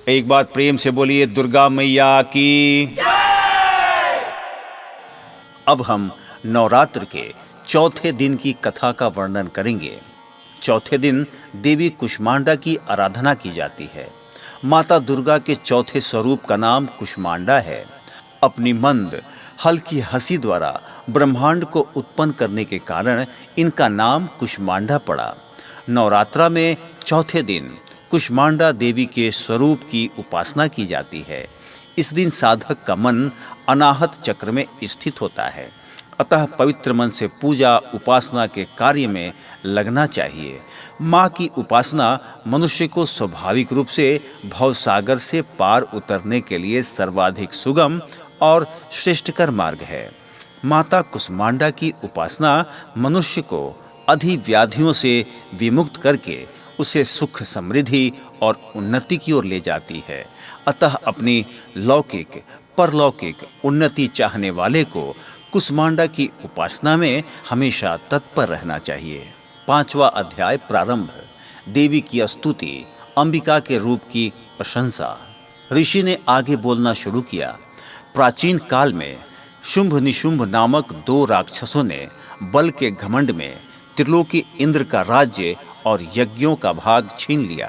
एक बात प्रेम से बोलिए, दुर्गा मैया की। अब हम नवरात्र के चौथे दिन की कथा का वर्णन करेंगे। चौथे दिन देवी कुष्मांडा की आराधना की जाती है। माता दुर्गा के चौथे स्वरूप का नाम कुष्मांडा है। अपनी मंद हल्की हंसी द्वारा ब्रह्मांड को उत्पन्न करने के कारण इनका नाम कुष्मांडा पड़ा। नवरात्रा में चौथे दिन कुष्मांडा देवी के स्वरूप की उपासना की जाती है। इस दिन साधक का मन अनाहत चक्र में स्थित होता है, अतः पवित्र मन से पूजा उपासना के कार्य में लगना चाहिए। माँ की उपासना मनुष्य को स्वाभाविक रूप से भवसागर से पार उतरने के लिए सर्वाधिक सुगम और श्रेष्ठकर मार्ग है। माता कुष्मांडा की उपासना मनुष्य को अधिव्याधियों से विमुक्त करके उसे सुख समृद्धि और उन्नति की ओर ले जाती है। अतः अपनी लौकिक परलौकिक उन्नति चाहने वाले को कुष्मांडा की उपासना में हमेशा तत्पर रहना चाहिए। 5वां अध्याय प्रारंभ। देवी की स्तुति, अंबिका के रूप की प्रशंसा। ऋषि ने आगे बोलना शुरू किया। प्राचीन काल में शुंभ निशुंभ नामक 2 राक्षसों ने बल के घमंड में त्रिलोकी इंद्र का राज्य और यज्ञों का भाग छीन लिया।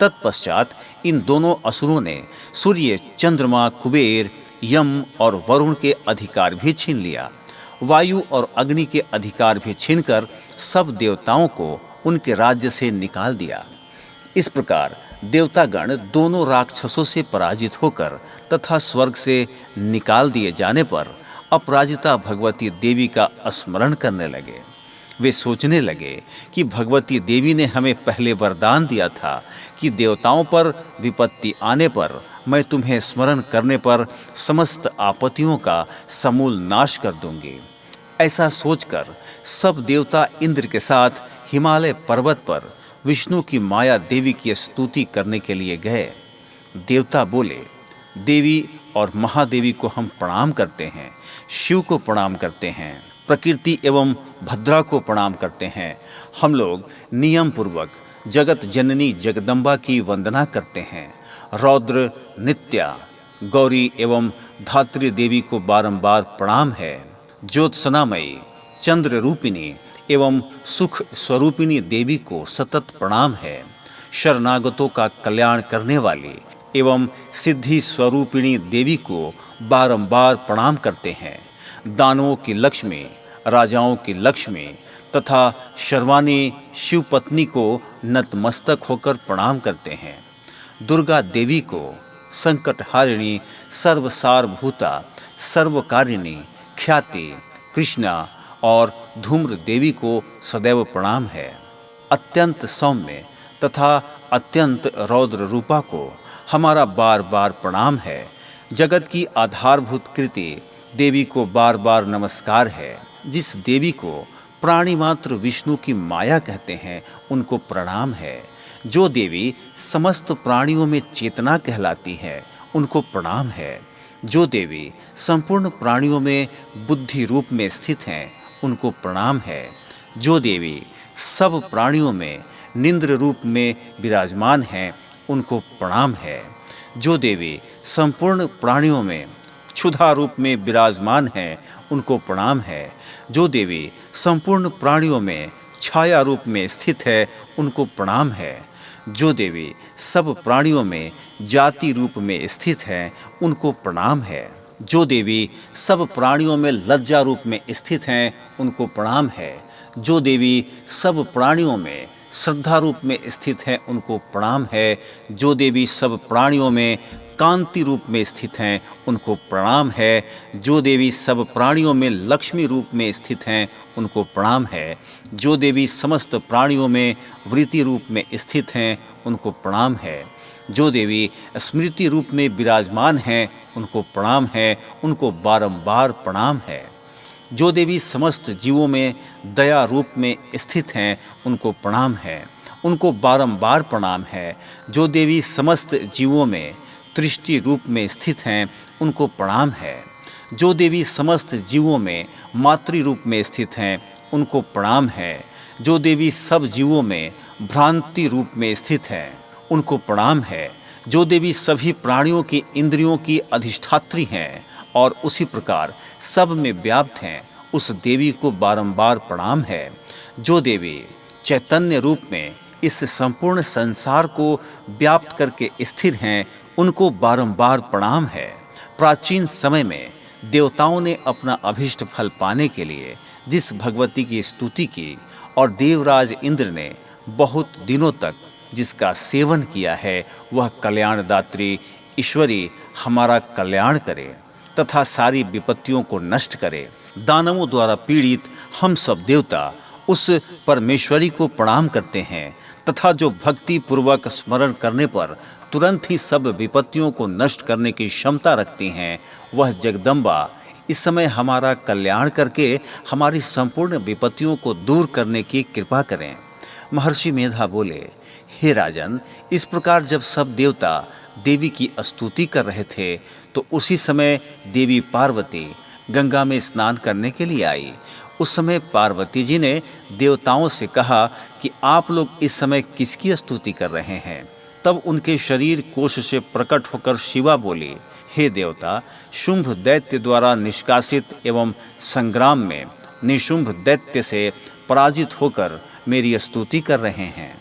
तत्पश्चात इन दोनों असुरों ने सूर्य, चंद्रमा, कुबेर, यम और वरुण के अधिकार भी छीन लिया। वायु और अग्नि के अधिकार भी छीनकर सब देवताओं को उनके राज्य से निकाल दिया। इस प्रकार देवतागण दोनों राक्षसों से पराजित होकर तथा स्वर्ग से निकाल दिए जाने पर अपराजिता भगवती देवी का स्मरण करने लगे। वे सोचने लगे कि भगवती देवी ने हमें पहले वरदान दिया था कि देवताओं पर विपत्ति आने पर मैं तुम्हें स्मरण करने पर समस्त आपत्तियों का समूल नाश कर दूंगी। ऐसा सोचकर सब देवता इंद्र के साथ हिमालय पर्वत पर विष्णु की माया देवी की स्तुति करने के लिए गए। देवता बोले, देवी और महादेवी को हम प्रणाम करते हैं, शिव को प्रणाम करते हैं, प्रकृति एवं भद्रा को प्रणाम करते हैं। हम लोग नियम पूर्वक जगत जननी जगदम्बा की वंदना करते हैं। रौद्र, नित्या, गौरी एवं धात्री देवी को बारंबार प्रणाम है। ज्योत्सनामयी, चंद्र रूपिणी एवं सुख स्वरूपिणी देवी को सतत प्रणाम है। शरणागतों का कल्याण करने वाली एवं सिद्धि स्वरूपिणी देवी को बारंबार प्रणाम करते हैं। दानवों की लक्ष्मी, राजाओं की लक्ष्मी तथा शर्वानी शिवपत्नी को नतमस्तक होकर प्रणाम करते हैं। दुर्गा देवी को संकटहारिणी, सर्वसारभूता, सर्वकारिणी, ख्याति, कृष्णा और धूम्र देवी को सदैव प्रणाम है। अत्यंत सौम्य तथा अत्यंत रौद्र रूपा को हमारा बार बार प्रणाम है। जगत की आधारभूत कृति देवी को बार बार नमस्कार है। जिस देवी को प्राणी मात्र विष्णु की माया कहते हैं उनको प्रणाम है। जो देवी समस्त प्राणियों में चेतना कहलाती है उनको प्रणाम है। जो देवी संपूर्ण प्राणियों में बुद्धि रूप में स्थित हैं उनको प्रणाम है। जो देवी सब प्राणियों में निंद्र रूप में विराजमान हैं उनको प्रणाम है। जो देवी संपूर्ण प्राणियों में क्षुधा रूप में विराजमान है उनको प्रणाम है। जो देवी संपूर्ण प्राणियों में छाया रूप में स्थित है उनको प्रणाम है। जो देवी सब प्राणियों में जाति रूप में स्थित है उनको प्रणाम है। जो देवी सब प्राणियों में लज्जा रूप में स्थित हैं उनको प्रणाम है। जो देवी सब प्राणियों में श्रद्धा रूप में स्थित है उनको प्रणाम है। जो देवी सब प्राणियों में कांति रूप में स्थित हैं उनको प्रणाम है। जो देवी सब प्राणियों में लक्ष्मी रूप में स्थित हैं उनको प्रणाम है। जो देवी समस्त प्राणियों में वृत्ति रूप में स्थित हैं उनको प्रणाम है। जो देवी स्मृति रूप में विराजमान हैं उनको प्रणाम है, उनको बारंबार प्रणाम है। जो देवी समस्त जीवों में दया रूप में स्थित हैं उनको प्रणाम है, उनको बारंबार प्रणाम है। जो देवी समस्त जीवों में दृष्टि रूप में स्थित हैं उनको प्रणाम है। जो देवी समस्त जीवों में मातृ रूप में स्थित हैं उनको प्रणाम है। जो देवी सब जीवों में भ्रांति रूप में स्थित हैं उनको प्रणाम है। जो देवी सभी प्राणियों की इंद्रियों की अधिष्ठात्री हैं और उसी प्रकार सब में व्याप्त हैं, उस देवी को बारंबार प्रणाम है। जो देवी चैतन्य रूप में इस संपूर्ण संसार को व्याप्त करके स्थिर हैं, उनको बारंबार प्रणाम है। प्राचीन समय में देवताओं ने अपना अभिष्ट फल पाने के लिए जिस भगवती की स्तुति की और देवराज इंद्र ने बहुत दिनों तक जिसका सेवन किया है, वह कल्याणदात्री ईश्वरी हमारा कल्याण करे तथा सारी विपत्तियों को नष्ट करे। दानवों द्वारा पीड़ित हम सब देवता उस परमेश्वरी को प्रणाम करते हैं तथा जो भक्ति पूर्वक स्मरण करने पर तुरंत ही सब विपत्तियों को नष्ट करने की क्षमता रखती हैं, वह जगदम्बा इस समय हमारा कल्याण करके हमारी संपूर्ण विपत्तियों को दूर करने की कृपा करें। महर्षि मेधा बोले, हे राजन, इस प्रकार जब सब देवता देवी की स्तुति कर रहे थे तो उसी समय देवी पार्वती गंगा में स्नान करने के लिए आई। उस समय पार्वती जी ने देवताओं से कहा कि आप लोग इस समय किसकी स्तुति कर रहे हैं। तब उनके शरीर कोश से प्रकट होकर शिवा बोली, हे देवता, शुंभ दैत्य द्वारा निष्कासित एवं संग्राम में निशुंभ दैत्य से पराजित होकर मेरी स्तुति कर रहे हैं।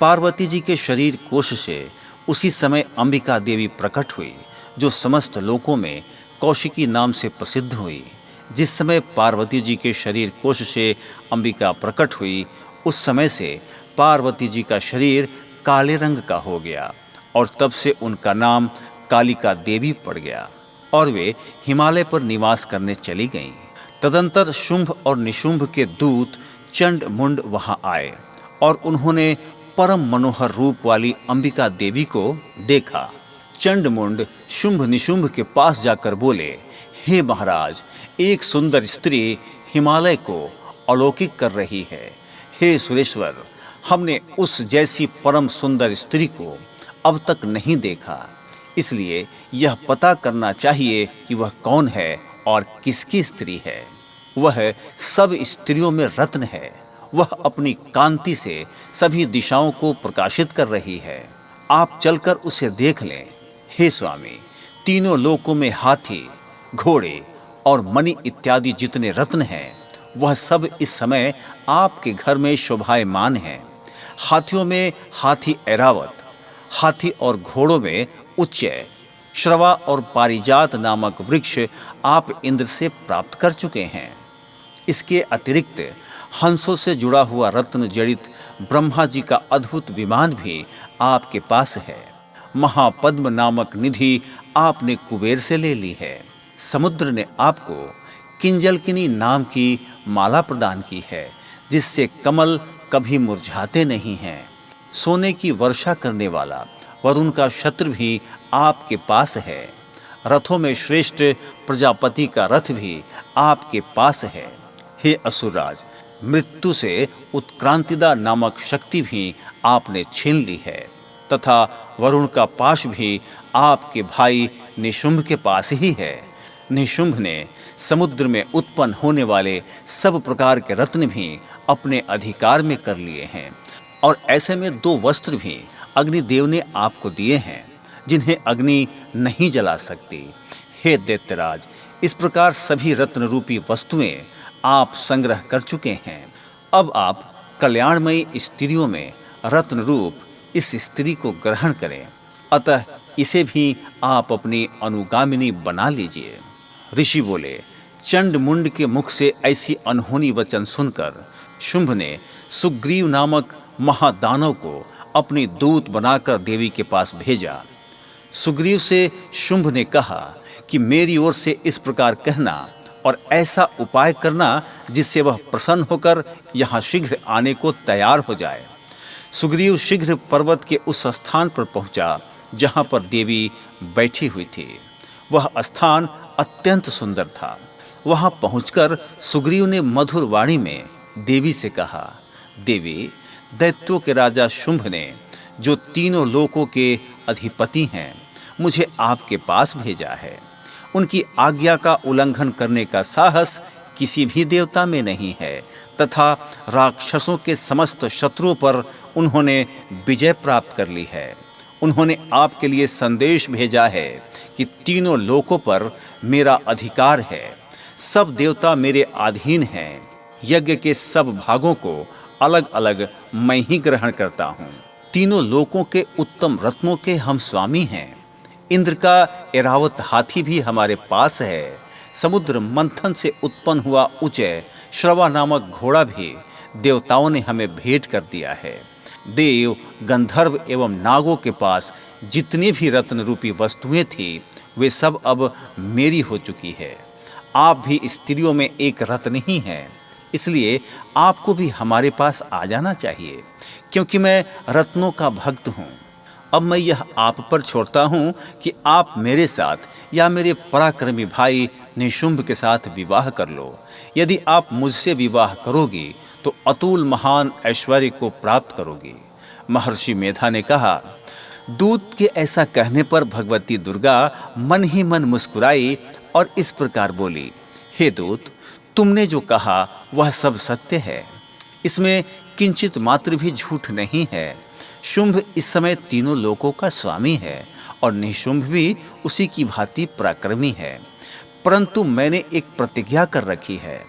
पार्वती जी के शरीर कोश से उसी समय अंबिका देवी प्रकट हुई, जो समस्त लोकों में कौशिकी नाम से प्रसिद्ध हुई। जिस समय पार्वती जी के शरीर कोश से अंबिका प्रकट हुई, उस समय से पार्वती जी का शरीर काले रंग का हो गया और तब से उनका नाम कालिका देवी पड़ गया और वे हिमालय पर निवास करने चली गईं। तदंतर शुंभ और निशुंभ के दूत चंड मुंड वहां आए और उन्होंने परम मनोहर रूप वाली अंबिका देवी को देखा। चंड मुंड शुंभ निशुंभ के पास जाकर बोले, हे महाराज, एक सुंदर स्त्री हिमालय को अलौकिक कर रही है। हे सुरेश्वर, हमने उस जैसी परम सुंदर स्त्री को अब तक नहीं देखा, इसलिए यह पता करना चाहिए कि वह कौन है और किसकी स्त्री है। वह सब स्त्रियों में रत्न है। वह अपनी कांति से सभी दिशाओं को प्रकाशित कर रही है। आप चलकर उसे देख लें। हे स्वामी, तीनों लोकों में हाथी, घोड़े और मणि इत्यादि जितने रत्न हैं, वह सब इस समय आपके घर में शोभायमान हैं। हाथियों में हाथी ऐरावत, हाथी और घोड़ों में उच्चय, श्रवा और पारिजात नामक वृक्ष आप इंद्र से प्राप्त कर चुके हैं। इसके अतिरिक्त हंसों से जुड़ा हुआ रत्न जड़ित ब्रह्मा जी का अद्भुत विमान भी आपके पास है। महापद्म नामक निधि आपने कुबेर से ले ली है। समुद्र ने आपको किंजलकिनी नाम की माला प्रदान की है, जिससे कमल कभी मुरझाते नहीं हैं। सोने की वर्षा करने वाला वरुण का छत्र भी आपके पास है। रथों में श्रेष्ठ प्रजापति का रथ भी आपके पास है। हे असुरराज, मृत्यु से उत्क्रांतिदा नामक शक्ति भी आपने छीन ली है तथा वरुण का पाश भी आपके भाई निशुंभ के पास ही है। निशुंभ ने समुद्र में उत्पन्न होने वाले सब प्रकार के रत्न भी अपने अधिकार में कर लिए हैं और ऐसे में 2 वस्त्र भी अग्निदेव ने आपको दिए हैं, जिन्हें अग्नि नहीं जला सकती। हे दैत्यराज, इस प्रकार सभी रत्न रूपी वस्तुएं आप संग्रह कर चुके हैं। अब आप कल्याणमयी स्त्रियों में रत्न रूप इस स्त्री को ग्रहण करें, अतः इसे भी आप अपनी अनुगामिनी बना लीजिए। ऋषि बोले, चंड मुंड के मुख से ऐसी अनहोनी वचन सुनकर शुंभ ने सुग्रीव नामक महादानव को अपनी दूत बनाकर देवी के पास भेजा। सुग्रीव से शुंभ ने कहा कि मेरी ओर से इस प्रकार कहना और ऐसा उपाय करना जिससे वह प्रसन्न होकर यहाँ शीघ्र आने को तैयार हो जाए। सुग्रीव शीघ्र पर्वत के उस स्थान पर पहुंचा जहाँ पर देवी बैठी हुई थी। वह स्थान अत्यंत सुंदर था। वहाँ पहुंचकर सुग्रीव ने मधुर वाणी में देवी से कहा, देवी, दैत्यों के राजा शुंभ ने, जो तीनों लोकों के अधिपति हैं, मुझे आपके पास भेजा है। उनकी आज्ञा का उल्लंघन करने का साहस किसी भी देवता में नहीं है तथा राक्षसों के समस्त शत्रुओं पर उन्होंने विजय प्राप्त कर ली है। उन्होंने आपके लिए संदेश भेजा है कि तीनों लोकों पर मेरा अधिकार है। सब देवता मेरे अधीन हैं। यज्ञ के सब भागों को अलग अलग मैं ही ग्रहण करता हूँ। तीनों लोकों के उत्तम रत्नों के हम स्वामी हैं। इंद्र का ऐरावत हाथी भी हमारे पास है। समुद्र मंथन से उत्पन्न हुआ उच्चय श्रवा नामक घोड़ा भी देवताओं ने हमें भेंट कर दिया है। देव, गंधर्व एवं नागों के पास जितनी भी रत्न रूपी वस्तुएं थी वे सब अब मेरी हो चुकी है। आप भी स्त्रियों में एक रत्न ही हैं, इसलिए आपको भी हमारे पास आ जाना चाहिए, क्योंकि मैं रत्नों का भक्त हूँ। अब मैं यह आप पर छोड़ता हूँ कि आप मेरे साथ या मेरे पराक्रमी भाई निशुंभ के साथ विवाह कर लो। यदि आप मुझसे विवाह करोगी तो अतुल महान ऐश्वर्य को प्राप्त करोगी। महर्षि मेधा ने कहा। दूत के ऐसा कहने पर भगवती दुर्गा मन ही मन मुस्कुराई और इस प्रकार बोली, हे दूत, तुमने जो कहा वह सब सत्य है, इसमें किंचित मात्र भी झूठ नहीं है। शुंभ इस समय तीनों लोकों का स्वामी है और निशुंभ भी उसी की भांति पराक्रमी है, परंतु मैंने एक प्रतिज्ञा कर रखी है।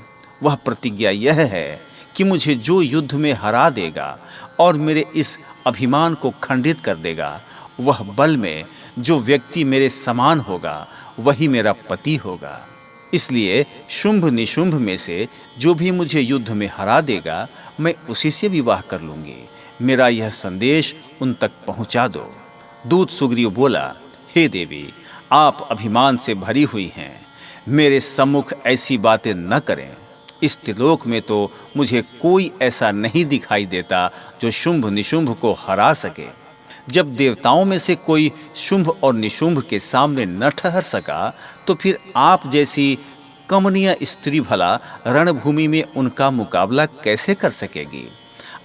वह प्रतिज्ञा यह है कि मुझे जो युद्ध में हरा देगा और मेरे इस अभिमान को खंडित कर देगा, वह बल में जो व्यक्ति मेरे समान होगा वही मेरा पति होगा। इसलिए शुंभ निशुंभ में से जो भी मुझे युद्ध में हरा देगा मैं उसी से विवाह कर लूंगी। मेरा यह संदेश उन तक पहुंचा दो। दूत सुग्रीव बोला, हे देवी, आप अभिमान से भरी हुई हैं, मेरे सम्मुख ऐसी बातें न करें। इस त्रिलोक में तो मुझे कोई ऐसा नहीं दिखाई देता जो शुंभ निशुंभ को हरा सके। जब देवताओं में से कोई शुंभ और निशुंभ के सामने न ठहर सका तो फिर आप जैसी कमनीय स्त्री भला रणभूमि में उनका मुकाबला कैसे कर सकेगी।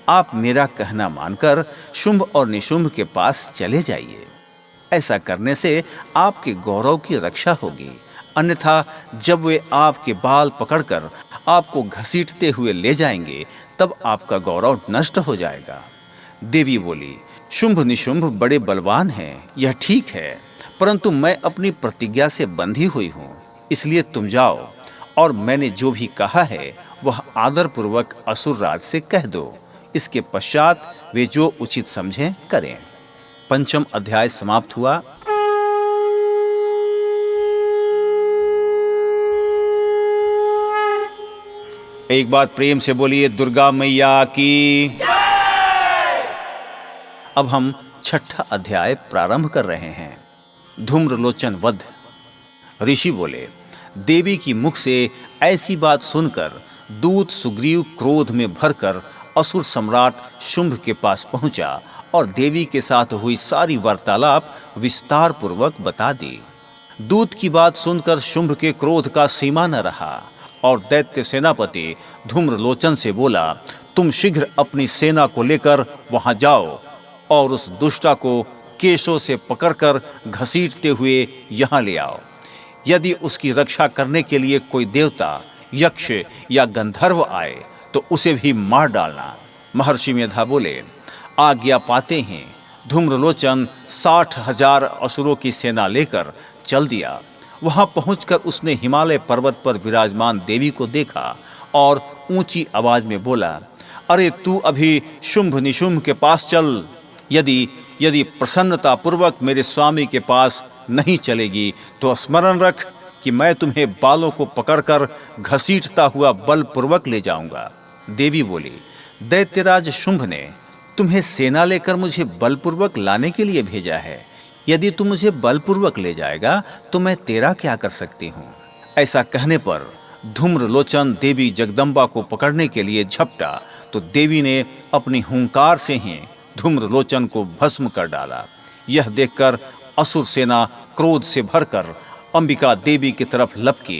आप मेरा कहना मानकर शुंभ और निशुंभ के पास चले जाइए। ऐसा करने से आपके गौरव की रक्षा होगी, अन्यथा जब वे आपके बाल पकड़कर आपको घसीटते हुए ले जाएंगे तब आपका गौरव नष्ट हो जाएगा। देवी बोली, शुंभ निशुंभ बड़े बलवान हैं, यह ठीक है, परंतु मैं अपनी प्रतिज्ञा से बंधी हुई हूँ, इसलिए तुम जाओ और मैंने जो भी कहा है वह आदरपूर्वक असुरराज से कह दो। इसके पश्चात वे जो उचित समझें करें। पंचम अध्याय समाप्त हुआ। एक बार प्रेम से बोलिए दुर्गा मैया की। अब हम छठा अध्याय प्रारंभ कर रहे हैं। धूम्रलोचन वध। ऋषि बोले, देवी की मुख से ऐसी बात सुनकर दूत सुग्रीव क्रोध में भरकर असुर सम्राट शुंभ के पास पहुंचा और देवी के साथ हुई सारी वार्तालाप विस्तार पूर्वक बता दी। दूत की बात सुनकर शुंभ के क्रोध का सीमा न रहा और दैत्य सेनापति धूम्रलोचन से बोला, तुम शीघ्र अपनी सेना को लेकर वहां जाओ और उस दुष्टा को केशों से पकड़कर घसीटते हुए यहाँ ले आओ। यदि उसकी रक्षा करने के लिए कोई देवता, यक्ष या गंधर्व आए तो उसे भी मार डालना। महर्षि मेधा बोले, आज्ञा पाते हैं। धूम्रलोचन 60,000 असुरों की सेना लेकर चल दिया। वहां पहुंचकर उसने हिमालय पर्वत पर विराजमान देवी को देखा और ऊंची आवाज में बोला, अरे तू अभी शुंभ निशुंभ के पास चल। यदि प्रसन्नता पूर्वक मेरे स्वामी के पास नहीं चलेगी तो स्मरण रख कि मैं तुम्हें बालों को पकड़कर घसीटता हुआ बलपूर्वक ले जाऊंगा। देवी बोली, दैत्यराज शुंभ ने तुम्हें सेना लेकर मुझे बलपूर्वक लाने के लिए भेजा है। यदि तू मुझे बलपूर्वक ले जाएगा तो मैं तेरा क्या कर सकती हूँ। ऐसा कहने पर धूम्रलोचन देवी जगदम्बा को पकड़ने के लिए झपटा तो देवी ने अपनी हुंकार से ही धूम्रलोचन को भस्म कर डाला। यह देखकर असुर सेना क्रोध से भरकर अंबिका देवी की तरफ लपकी,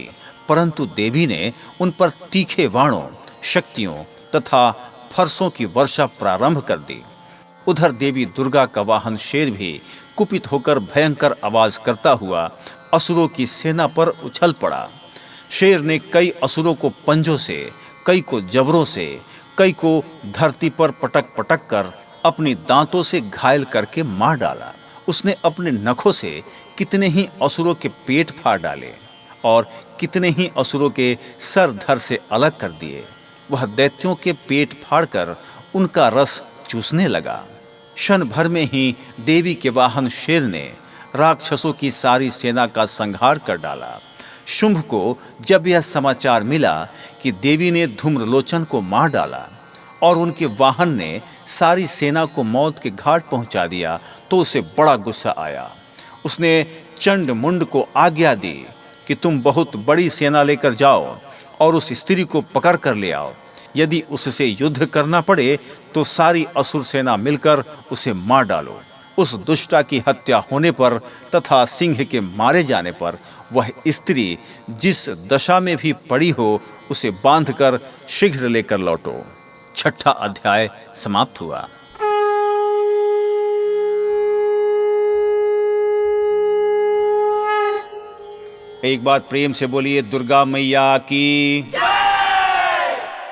परंतु देवी ने उन पर तीखे बाणों, शक्तियों तथा फरसों की वर्षा प्रारंभ कर दी। उधर देवी दुर्गा का वाहन शेर भी कुपित होकर भयंकर आवाज करता हुआ असुरों की सेना पर उछल पड़ा। शेर ने कई असुरों को पंजों से, कई को जबरों से, कई को धरती पर पटक पटक कर अपनी दांतों से घायल करके मार डाला। उसने अपने नखों से कितने ही असुरों के पेट फाड़ डाले और कितने ही असुरों के सर धड़ से अलग कर दिए। वह दैत्यों के पेट फाड़कर उनका रस चूसने लगा। क्षण भर में ही देवी के वाहन शेर ने राक्षसों की सारी सेना का संहार कर डाला। शुंभ को जब यह समाचार मिला कि देवी ने धूम्रलोचन को मार डाला और उनके वाहन ने सारी सेना को मौत के घाट पहुंचा दिया, तो उसे बड़ा गुस्सा आया। उसने चंड मुंड को आज्ञा दी कि तुम बहुत बड़ी सेना लेकर जाओ और उस स्त्री को पकड़ कर ले आओ। यदि उससे युद्ध करना पड़े तो सारी असुर सेना मिलकर उसे मार डालो। उस दुष्टा की हत्या होने पर तथा सिंह के मारे जाने पर वह स्त्री जिस दशा में भी पड़ी हो, उसे बांधकर शीघ्र लेकर लौटो। छठा अध्याय समाप्त हुआ। एक बात प्रेम से बोलिए, दुर्गा मैया की।